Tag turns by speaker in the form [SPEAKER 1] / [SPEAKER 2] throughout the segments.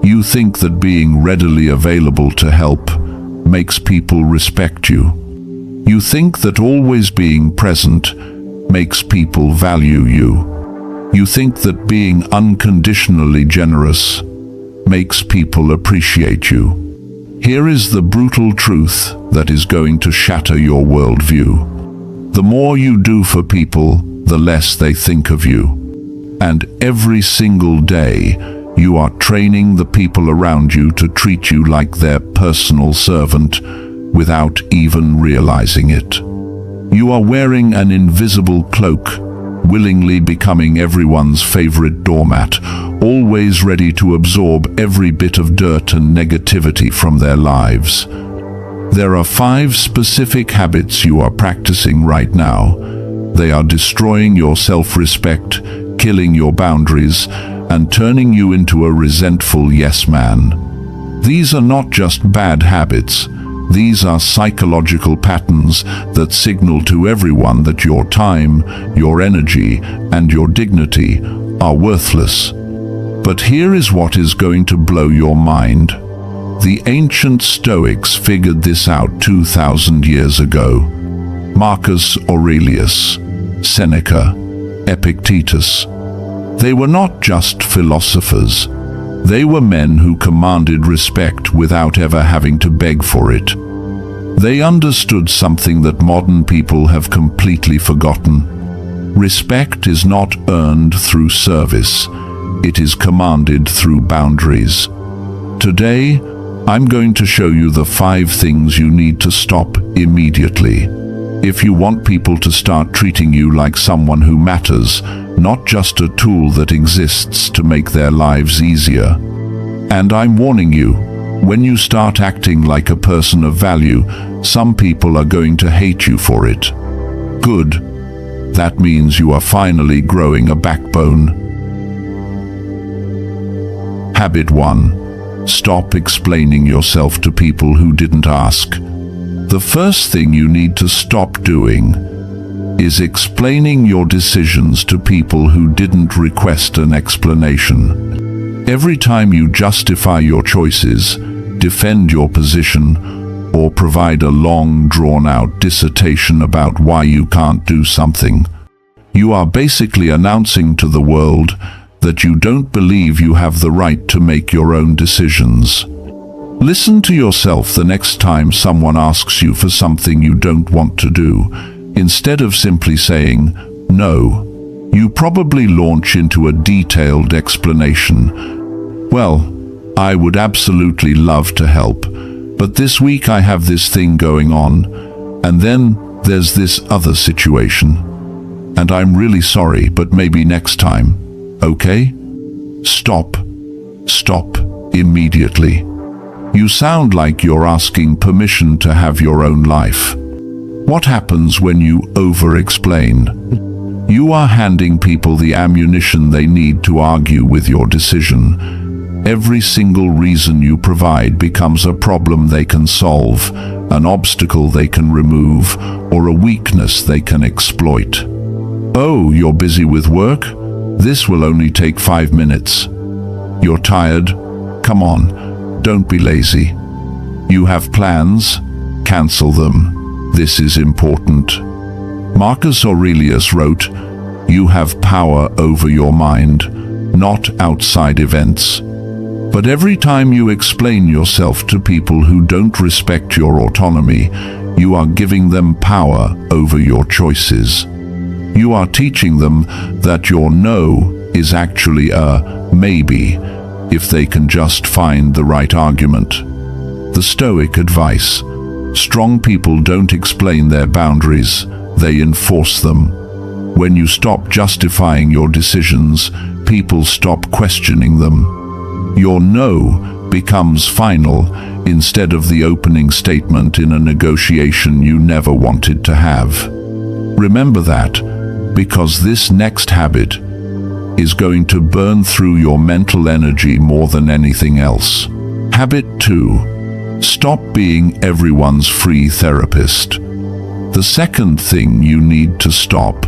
[SPEAKER 1] You think that being readily available to help makes people respect you. You think that always being present makes people value you. You think that being unconditionally generous makes people appreciate you. Here is the brutal truth that is going to shatter your worldview. The more you do for people, the less they think of you. And every single day, you are training the people around you to treat you like their personal servant without even realizing it. You are wearing an invisible cloak, willingly becoming everyone's favorite doormat, always ready to absorb every bit of dirt and negativity from their lives. There are 5 specific habits you are practicing right now. They are destroying your self-respect, killing your boundaries, and turning you into a resentful yes man. These are not just bad habits. These are psychological patterns that signal to everyone that your time, your energy, and your dignity are worthless. But here is what is going to blow your mind. The ancient Stoics figured this out 2,000 years ago. Marcus Aurelius, Seneca, Epictetus. They were not just philosophers. They were men who commanded respect without ever having to beg for it. They understood something that modern people have completely forgotten. Respect is not earned through service. It is commanded through boundaries. Today, I'm going to show you the 5 things you need to stop immediately. If you want people to start treating you like someone who matters, not just a tool that exists to make their lives easier. And I'm warning you, when you start acting like a person of value, some people are going to hate you for it. Good. That means you are finally growing a backbone. Habit 1. Stop explaining yourself to people who didn't ask. The first thing you need to stop doing is explaining your decisions to people who didn't request an explanation. Every time you justify your choices, defend your position, or provide a long, drawn-out dissertation about why you can't do something, you are basically announcing to the world that you don't believe you have the right to make your own decisions. Listen to yourself the next time someone asks you for something you don't want to do. Instead of simply saying, no, you probably launch into a detailed explanation. Well, I would absolutely love to help, but this week I have this thing going on, and then there's this other situation. And I'm really sorry, but maybe next time, okay? Stop. Stop immediately. You sound like you're asking permission to have your own life. What happens when you over-explain? You are handing people the ammunition they need to argue with your decision. Every single reason you provide becomes a problem they can solve, an obstacle they can remove, or a weakness they can exploit. Oh, you're busy with work? This will only take 5 minutes. You're tired? Come on, don't be lazy. You have plans? Cancel them. This is important. Marcus Aurelius wrote, "You have power over your mind, not outside events." But every time you explain yourself to people who don't respect your autonomy, you are giving them power over your choices. You are teaching them that your no is actually a maybe, if they can just find the right argument. The Stoic advice: strong people don't explain their boundaries, they enforce them. When you stop justifying your decisions, people stop questioning them. Your no becomes final instead of the opening statement in a negotiation you never wanted to have. Remember that, because this next habit is going to burn through your mental energy more than anything else. Habit 2. Stop being everyone's free therapist. The second thing you need to stop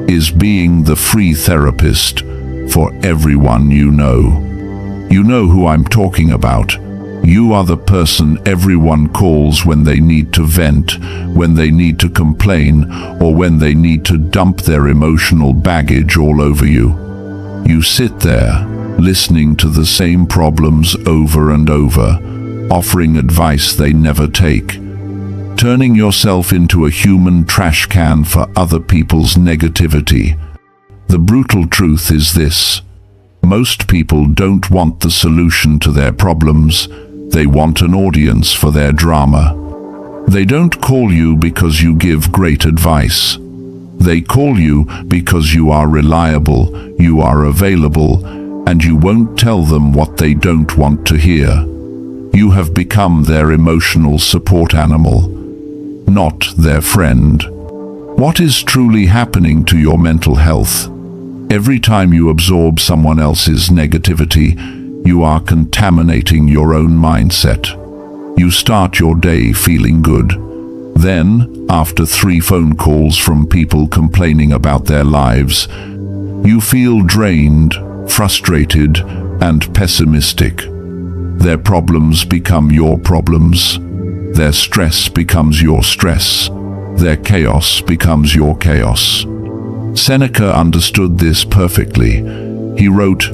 [SPEAKER 1] is being the free therapist for everyone you know. You know who I'm talking about. You are the person everyone calls when they need to vent, when they need to complain, or when they need to dump their emotional baggage all over you. You sit there, listening to the same problems over and over, offering advice they never take, turning yourself into a human trash can for other people's negativity. The brutal truth is this: most people don't want the solution to their problems. They want an audience for their drama. They don't call you because you give great advice. They call you because you are reliable, you are available, and you won't tell them what they don't want to hear. You have become their emotional support animal, not their friend. What is truly happening to your mental health? Every time you absorb someone else's negativity, you are contaminating your own mindset. You start your day feeling good. Then, after 3 phone calls from people complaining about their lives, you feel drained, frustrated, and pessimistic. Their problems become your problems. Their stress becomes your stress. Their chaos becomes your chaos. Seneca understood this perfectly. He wrote,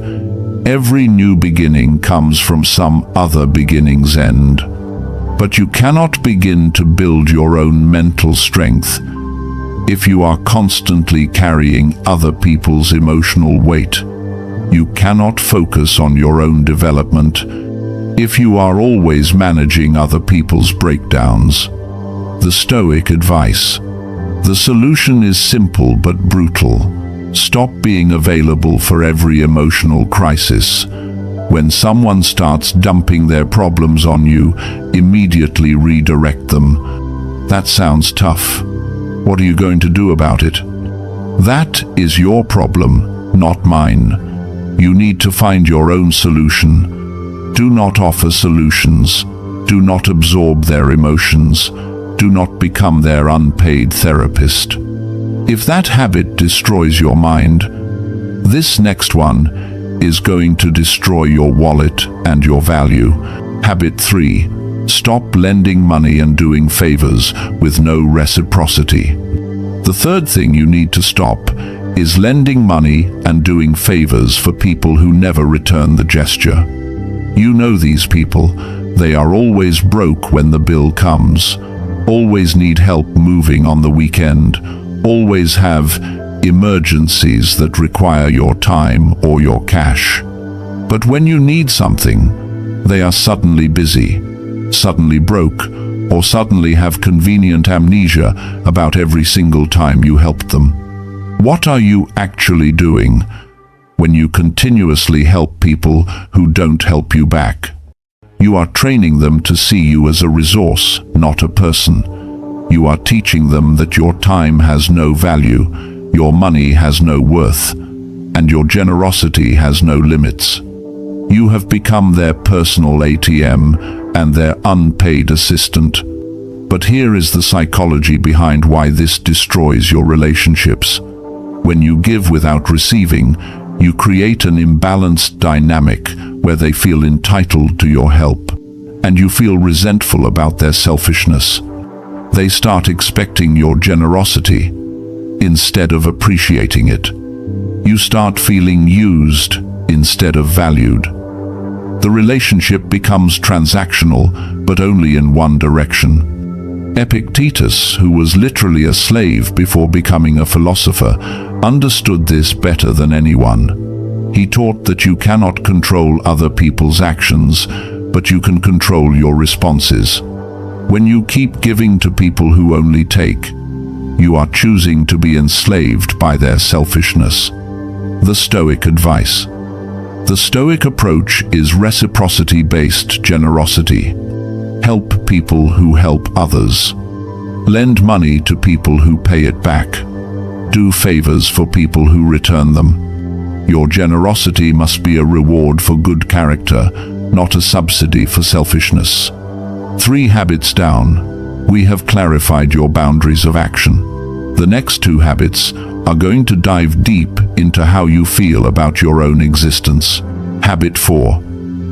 [SPEAKER 1] "Every new beginning comes from some other beginning's end." But you cannot begin to build your own mental strength if you are constantly carrying other people's emotional weight. You cannot focus on your own development if you are always managing other people's breakdowns. The Stoic advice. The solution is simple but brutal. Stop being available for every emotional crisis. When someone starts dumping their problems on you, immediately redirect them. That sounds tough. What are you going to do about it? That is your problem, not mine. You need to find your own solution. Do not offer solutions. Do not absorb their emotions. Do not become their unpaid therapist. If that habit destroys your mind, this next one is going to destroy your wallet and your value. Habit 3. Stop lending money and doing favors with no reciprocity. The third thing you need to stop is lending money and doing favors for people who never return the gesture. You know these people. They are always broke when the bill comes, always need help moving on the weekend, always have emergencies that require your time or your cash. But when you need something, they are suddenly busy, suddenly broke, or suddenly have convenient amnesia about every single time you helped them. What are you actually doing when you continuously help people who don't help you back? You are training them to see you as a resource, not a person. You are teaching them that your time has no value, your money has no worth, and your generosity has no limits. You have become their personal ATM and their unpaid assistant. But here is the psychology behind why this destroys your relationships. When you give without receiving, you create an imbalanced dynamic where they feel entitled to your help, and you feel resentful about their selfishness. They start expecting your generosity instead of appreciating it. You start feeling used instead of valued. The relationship becomes transactional, but only in one direction. Epictetus, who was literally a slave before becoming a philosopher, understood this better than anyone. He taught that you cannot control other people's actions, but you can control your responses. When you keep giving to people who only take, you are choosing to be enslaved by their selfishness. The Stoic advice. The Stoic approach is reciprocity-based generosity. Help people who help others. Lend money to people who pay it back. Do favors for people who return them. Your generosity must be a reward for good character, not a subsidy for selfishness. 3 habits down. We have clarified your boundaries of action. The next 2 habits are going to dive deep into how you feel about your own existence. Habit 4.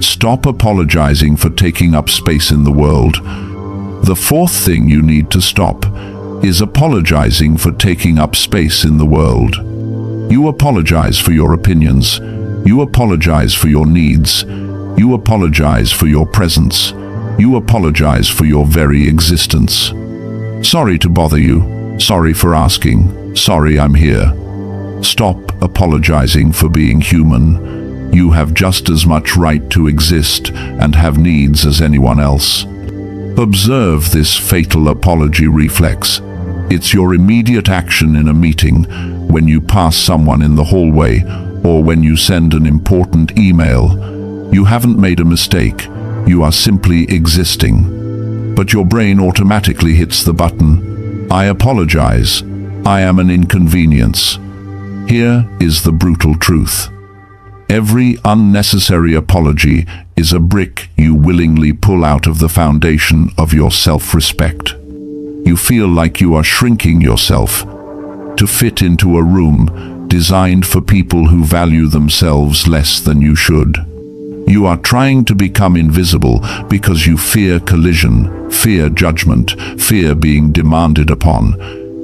[SPEAKER 1] Stop apologizing for taking up space in the world. The fourth thing you need to stop is apologizing for taking up space in the world. You apologize for your opinions. You apologize for your needs. You apologize for your presence. You apologize for your very existence. Sorry to bother you. Sorry for asking. Sorry I'm here. Stop apologizing for being human. You have just as much right to exist and have needs as anyone else. Observe this fatal apology reflex. It's your immediate action in a meeting, when you pass someone in the hallway, or when you send an important email. You haven't made a mistake. You are simply existing. But your brain automatically hits the button. I apologize. I am an inconvenience. Here is the brutal truth. Every unnecessary apology is a brick you willingly pull out of the foundation of your self-respect. You feel like you are shrinking yourself to fit into a room designed for people who value themselves less than you should. You are trying to become invisible because you fear collision, fear judgment, fear being demanded upon.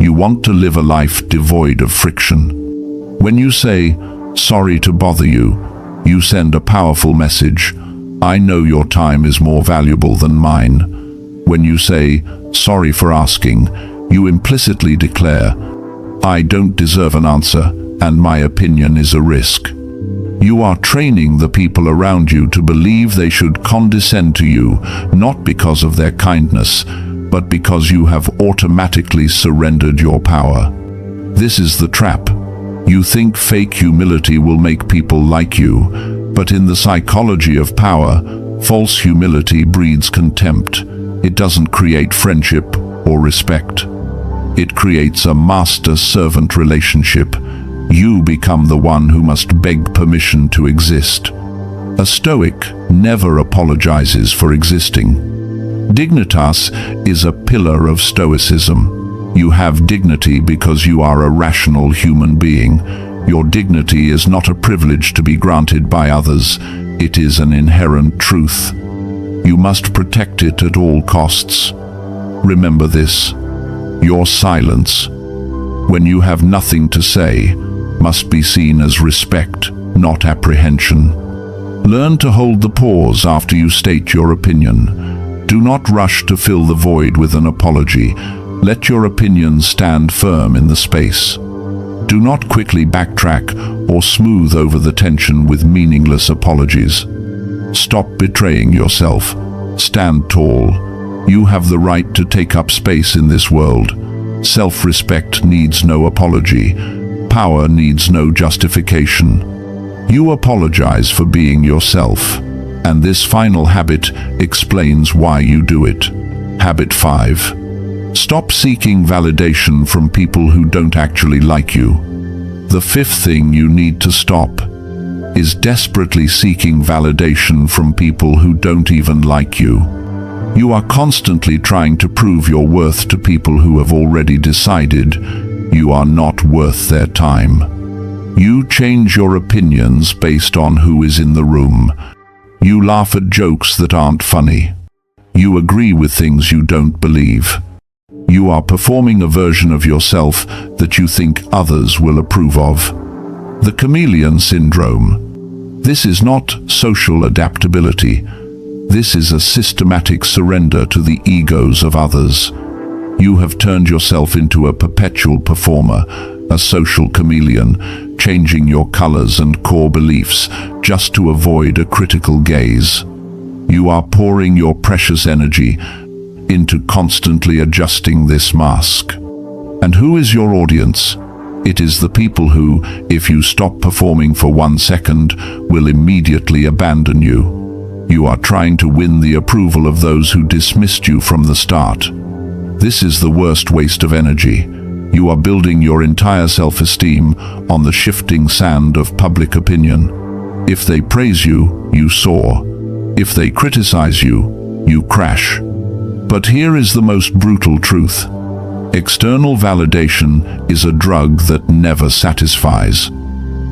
[SPEAKER 1] You want to live a life devoid of friction. When you say, "Sorry to bother you," you send a powerful message. I know your time is more valuable than mine. When you say, "Sorry for asking," you implicitly declare, I don't deserve an answer, and my opinion is a risk. You are training the people around you to believe they should condescend to you, not because of their kindness, but because you have automatically surrendered your power. This is the trap. You think fake humility will make people like you, but in the psychology of power, false humility breeds contempt. It doesn't create friendship or respect. It creates a master-servant relationship. You become the one who must beg permission to exist. A Stoic never apologizes for existing. Dignitas is a pillar of Stoicism. You have dignity because you are a rational human being. Your dignity is not a privilege to be granted by others. It is an inherent truth. You must protect it at all costs. Remember this. Your silence, when you have nothing to say, must be seen as respect, not apprehension. Learn to hold the pause after you state your opinion. Do not rush to fill the void with an apology. Let your opinion stand firm in the space. Do not quickly backtrack or smooth over the tension with meaningless apologies. Stop betraying yourself. Stand tall. You have the right to take up space in this world. Self-respect needs no apology. Power needs no justification. You apologize for being yourself, and this final habit explains why you do it. Habit 5. Stop seeking validation from people who don't actually like you. The fifth thing you need to stop is desperately seeking validation from people who don't even like you. You are constantly trying to prove your worth to people who have already decided you are not worth their time. You change your opinions based on who is in the room. You laugh at jokes that aren't funny. You agree with things you don't believe. You are performing a version of yourself that you think others will approve of. The chameleon syndrome. This is not social adaptability. This is a systematic surrender to the egos of others. You have turned yourself into a perpetual performer, a social chameleon, changing your colors and core beliefs just to avoid a critical gaze. You are pouring your precious energy into constantly adjusting this mask. And who is your audience? It is the people who, if you stop performing for 1 second, will immediately abandon you. You are trying to win the approval of those who dismissed you from the start. This is the worst waste of energy. You are building your entire self-esteem on the shifting sand of public opinion. If they praise you, you soar. If they criticize you, you crash. But here is the most brutal truth. External validation is a drug that never satisfies.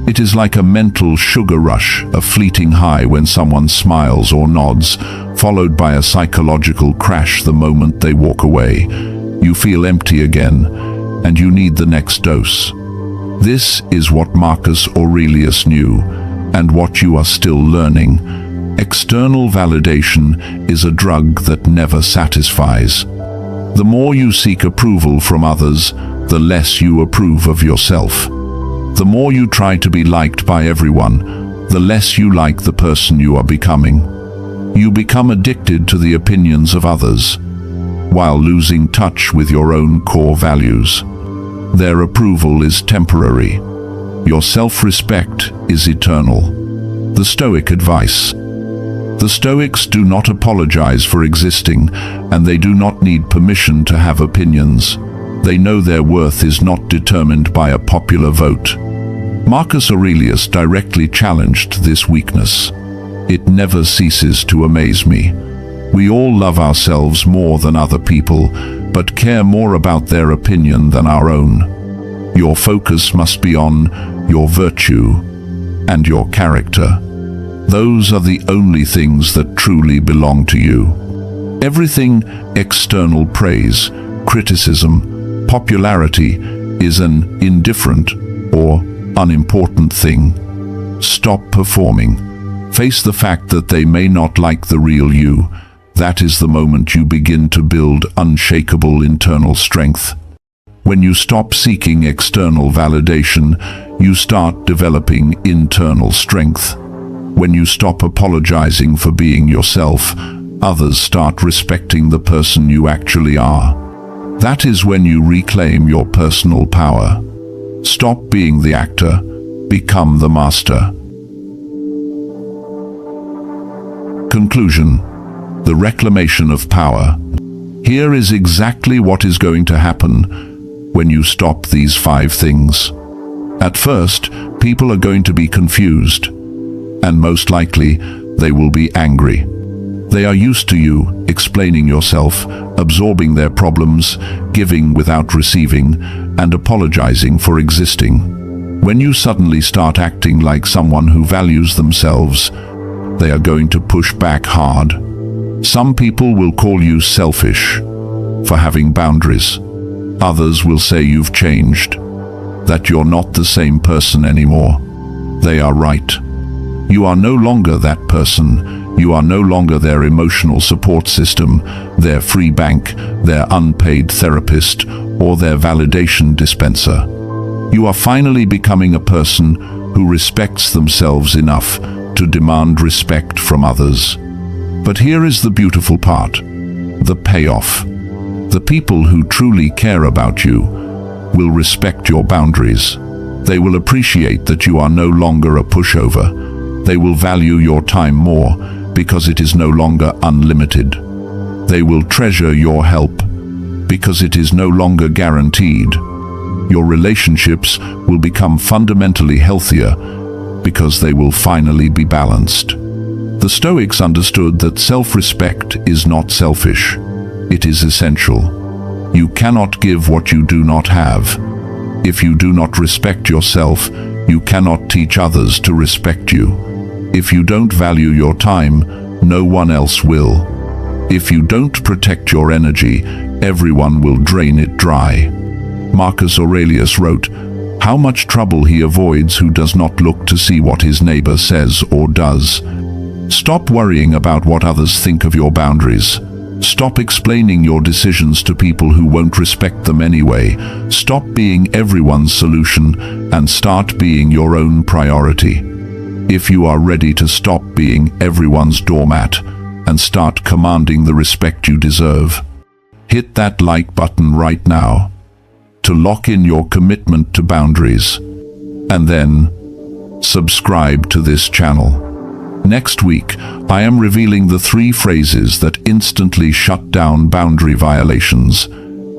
[SPEAKER 1] It is like a mental sugar rush, a fleeting high when someone smiles or nods, followed by a psychological crash the moment they walk away. You feel empty again, and you need the next dose. This is what Marcus Aurelius knew, and what you are still learning. External validation is a drug that never satisfies. The more you seek approval from others, the less you approve of yourself. The more you try to be liked by everyone, the less you like the person you are becoming. You become addicted to the opinions of others, while losing touch with your own core values. Their approval is temporary. Your self-respect is eternal. The Stoic advice. The Stoics do not apologize for existing, and they do not need permission to have opinions. They know their worth is not determined by a popular vote. Marcus Aurelius directly challenged this weakness. It never ceases to amaze me. We all love ourselves more than other people, but care more about their opinion than our own. Your focus must be on your virtue and your character. Those are the only things that truly belong to you. Everything external praise, criticism, popularity is an indifferent or unimportant thing. Stop performing. Face the fact that they may not like the real you. That is the moment you begin to build unshakable internal strength. When you stop seeking external validation, you start developing internal strength. When you stop apologizing for being yourself, others start respecting the person you actually are. That is when you reclaim your personal power. Stop being the actor, become the master. Conclusion: the reclamation of power. Here is exactly what is going to happen when you stop these 5 things. At first, people are going to be confused, and most likely, they will be angry. They are used to you explaining yourself, absorbing their problems, giving without receiving, and apologizing for existing. When you suddenly start acting like someone who values themselves, they are going to push back hard. Some people will call you selfish for having boundaries. Others will say you've changed, that you're not the same person anymore. They are right. You are no longer that person. You are no longer their emotional support system, their free bank, their unpaid therapist, or their validation dispenser. You are finally becoming a person who respects themselves enough to demand respect from others. But here is the beautiful part, the payoff. The people who truly care about you will respect your boundaries. They will appreciate that you are no longer a pushover. They will value your time more because it is no longer unlimited. They will treasure your help because it is no longer guaranteed. Your relationships will become fundamentally healthier because they will finally be balanced. The Stoics understood that self-respect is not selfish. It is essential. You cannot give what you do not have. If you do not respect yourself, you cannot teach others to respect you. If you don't value your time, no one else will. If you don't protect your energy, everyone will drain it dry. Marcus Aurelius wrote, "How much trouble he avoids who does not look to see what his neighbor says or does." Stop worrying about what others think of your boundaries. Stop explaining your decisions to people who won't respect them anyway. Stop being everyone's solution and start being your own priority. If you are ready to stop being everyone's doormat and start commanding the respect you deserve, hit that like button right now to lock in your commitment to boundaries, and then subscribe to this channel. Next week, I am revealing the 3 phrases that instantly shut down boundary violations,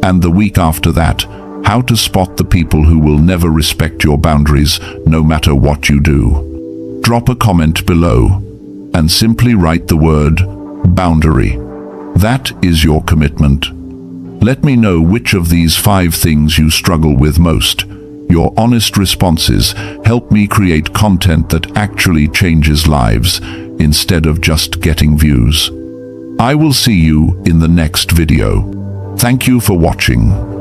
[SPEAKER 1] and the week after that, how to spot the people who will never respect your boundaries no matter what you do. Drop a comment below and simply write the word boundary. That is your commitment. Let me know which of these 5 things you struggle with most, Your honest responses help me create content that actually changes lives instead of just getting views. I will see you in the next video. Thank you for watching.